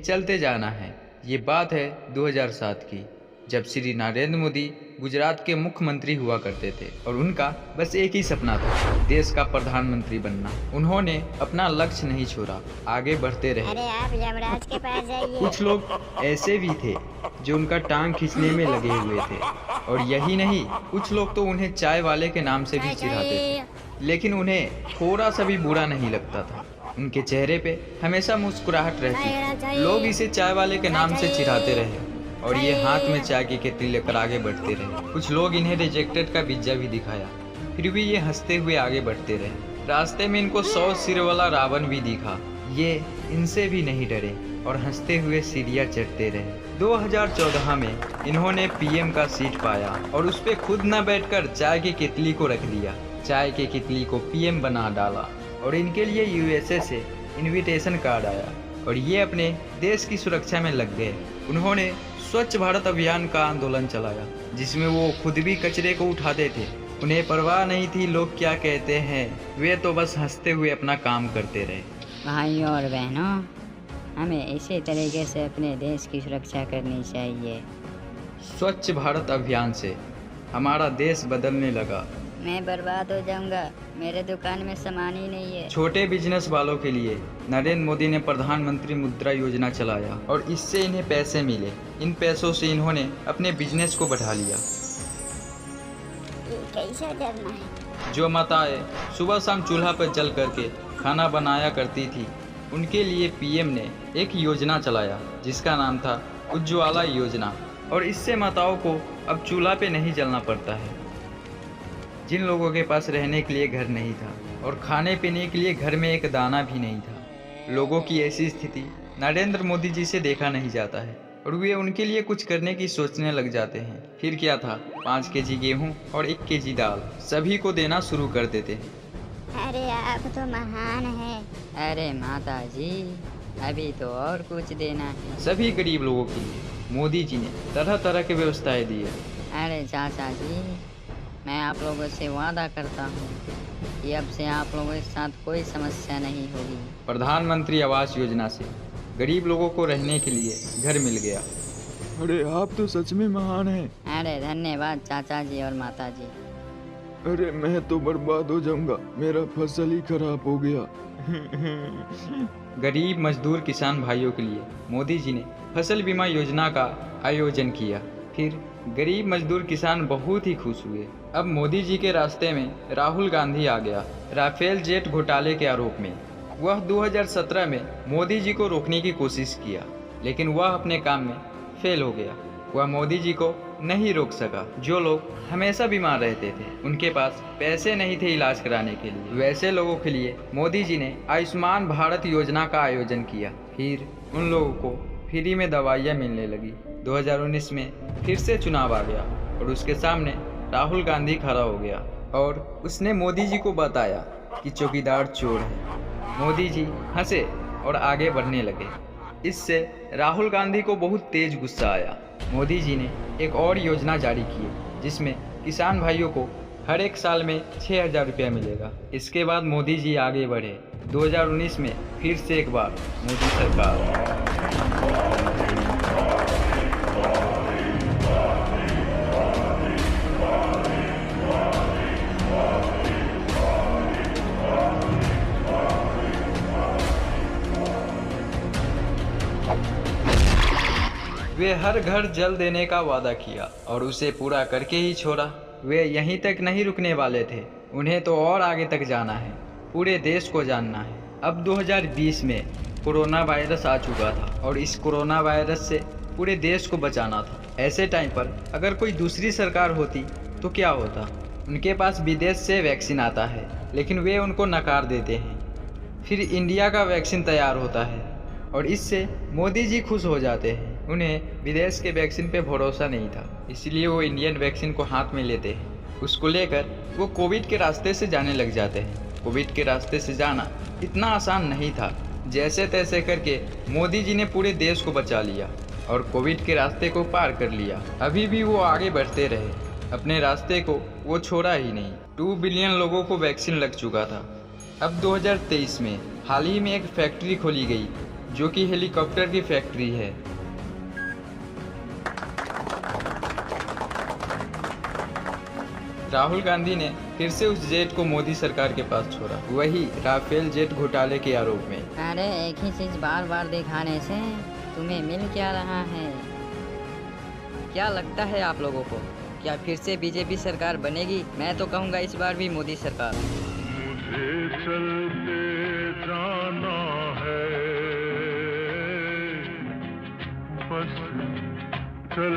चलते जाना है। ये बात है 2007 की, जब श्री नरेंद्र मोदी गुजरात के मुख्यमंत्री हुआ करते थे और उनका बस एक ही सपना था, देश का प्रधानमंत्री बनना। उन्होंने अपना लक्ष्य नहीं छोड़ा, आगे बढ़ते रहे। अरे आप यमराज के पास जाइए। कुछ लोग ऐसे भी थे जो उनका टांग खींचने में लगे हुए थे, और यही नहीं, कुछ लोग तो उन्हें चाय वाले के नाम से भी चिढ़ाते थे, लेकिन उन्हें थोड़ा सा भी बुरा नहीं लगता था। उनके चेहरे पे हमेशा मुस्कुराहट रहती थी। लोग इसे चाय वाले के नाम से चिढ़ाते रहे और ये हाथ में चाय की केतली लेकर आगे बढ़ते रहे। कुछ लोग इन्हें रिजेक्टेड का पिज्जा भी दिखाया, फिर भी ये हंसते हुए आगे बढ़ते रहे। रास्ते में इनको 100 सिर वाला रावण भी दिखा, ये इनसे भी नहीं डरे और हंसते हुए सीढ़ियाँ चढ़ते रहे। 2014 में इन्होंने पीएम का सीट पाया और उस पर खुद न बैठकर चाय की केतली को रख दिया। चाय की केतली को पीएम बना डाला और इनके लिए यूएसए से इनविटेशन कार्ड आया और ये अपने देश की सुरक्षा में लग गए। उन्होंने स्वच्छ भारत अभियान का आंदोलन चलाया, जिसमें वो खुद भी कचरे को उठाते थे। उन्हें परवाह नहीं थी लोग क्या कहते हैं, वे तो बस हंसते हुए अपना काम करते रहे। भाइयों और बहनों, हमें इसी तरीके से अपने देश की सुरक्षा करनी चाहिए। स्वच्छ भारत अभियान से हमारा देश बदलने लगा। मैं बर्बाद हो जाऊंगा, मेरे दुकान में सामान ही नहीं है। छोटे बिजनेस वालों के लिए नरेंद्र मोदी ने प्रधानमंत्री मुद्रा योजना चलाया और इससे इन्हें पैसे मिले। इन पैसों से इन्होंने अपने बिजनेस को बढ़ा लिया। ये कैसा करना है? जो माताएं सुबह शाम चूल्हा पर जल करके खाना बनाया करती थी, उनके लिए पीएम ने एक योजना चलाया जिसका नाम था उज्ज्वला योजना, और इससे माताओं को अब चूल्हा पे नहीं जलना पड़ता है। जिन लोगों के पास रहने के लिए घर नहीं था और खाने पीने के लिए घर में एक दाना भी नहीं था, लोगों की ऐसी स्थिति नरेंद्र मोदी जी से देखा नहीं जाता है और वे उनके लिए कुछ करने की सोचने लग जाते हैं। फिर क्या था, 5 केजी गेहूं और 1 केजी दाल सभी को देना शुरू कर देते हैं। अरे आप तो महान हैं। अरे माता जी, अभी तो और कुछ देना है। सभी गरीब लोगों के लिए मोदी जी ने तरह तरह की व्यवस्थाएं दी है। अरे चाचा जी, मैं आप लोगों से वादा करता हूँ कि अब से आप लोगों के साथ कोई समस्या नहीं होगी। प्रधानमंत्री आवास योजना से गरीब लोगों को रहने के लिए घर मिल गया। अरे आप तो सच में महान हैं। अरे धन्यवाद चाचा जी और माता जी। अरे मैं तो बर्बाद हो जाऊंगा, मेरा फसल ही खराब हो गया। गरीब मजदूर किसान भाइयों के लिए मोदी जी ने फसल बीमा योजना का आयोजन किया। फिर गरीब मजदूर किसान बहुत ही खुश हुए। अब मोदी जी के रास्ते में राहुल गांधी आ गया, राफेल जेट घोटाले के आरोप में। वह 2017 में मोदी जी को रोकने की कोशिश किया, लेकिन वह अपने काम में फेल हो गया। वह मोदी जी को नहीं रोक सका। जो लोग हमेशा बीमार रहते थे, उनके पास पैसे नहीं थे इलाज कराने के लिए, वैसे लोगों के लिए मोदी जी ने आयुष्मान भारत योजना का आयोजन किया। फिर उन लोगों को फ्री में दवाइयाँ मिलने लगी। 2019 में फिर से चुनाव आ गया और उसके सामने राहुल गांधी खड़ा हो गया और उसने मोदी जी को बताया कि चौकीदार चोर है। मोदी जी हंसे और आगे बढ़ने लगे। इससे राहुल गांधी को बहुत तेज गुस्सा आया। मोदी जी ने एक और योजना जारी की जिसमें किसान भाइयों को हर एक साल में 6,000 रुपया मिलेगा। इसके बाद मोदी जी आगे बढ़े। 2019 में फिर से एक बार मोदी सरकार। वे हर घर जल देने का वादा किया और उसे पूरा करके ही छोड़ा। वे यहीं तक नहीं रुकने वाले थे, उन्हें तो और आगे तक जाना है, पूरे देश को जानना है। अब 2020 में कोरोना वायरस आ चुका था और इस कोरोना वायरस से पूरे देश को बचाना था। ऐसे टाइम पर अगर कोई दूसरी सरकार होती तो क्या होता? उनके पास विदेश से वैक्सीन आता है, लेकिन वे उनको नकार देते हैं। फिर इंडिया का वैक्सीन तैयार होता है और इससे मोदी जी खुश हो जाते हैं। उन्हें विदेश के वैक्सीन पे भरोसा नहीं था, इसलिए वो इंडियन वैक्सीन को हाथ में लेते हैं। उसको लेकर वो कोविड के रास्ते से जाने लग जाते हैं। कोविड के रास्ते से जाना इतना आसान नहीं था। जैसे तैसे करके मोदी जी ने पूरे देश को बचा लिया और कोविड के रास्ते को पार कर लिया। अभी भी वो आगे बढ़ते रहे, अपने रास्ते को वो छोड़ा ही नहीं। 2 बिलियन लोगों को वैक्सीन लग चुका था। अब 2023 में हाल ही में एक फैक्ट्री खोली गई जो कि हेलीकॉप्टर की फैक्ट्री है। राहुल गांधी ने फिर से उस जेट को मोदी सरकार के पास छोड़ा, वही राफेल जेट घोटाले के आरोप में। अरे एक ही चीज बार बार दिखाने से तुम्हें मिल क्या रहा है? क्या लगता है आप लोगों को, क्या फिर से बीजेपी सरकार बनेगी? मैं तो कहूँगा इस बार भी मोदी सरकार। मुझे चलते जाना है, बस चल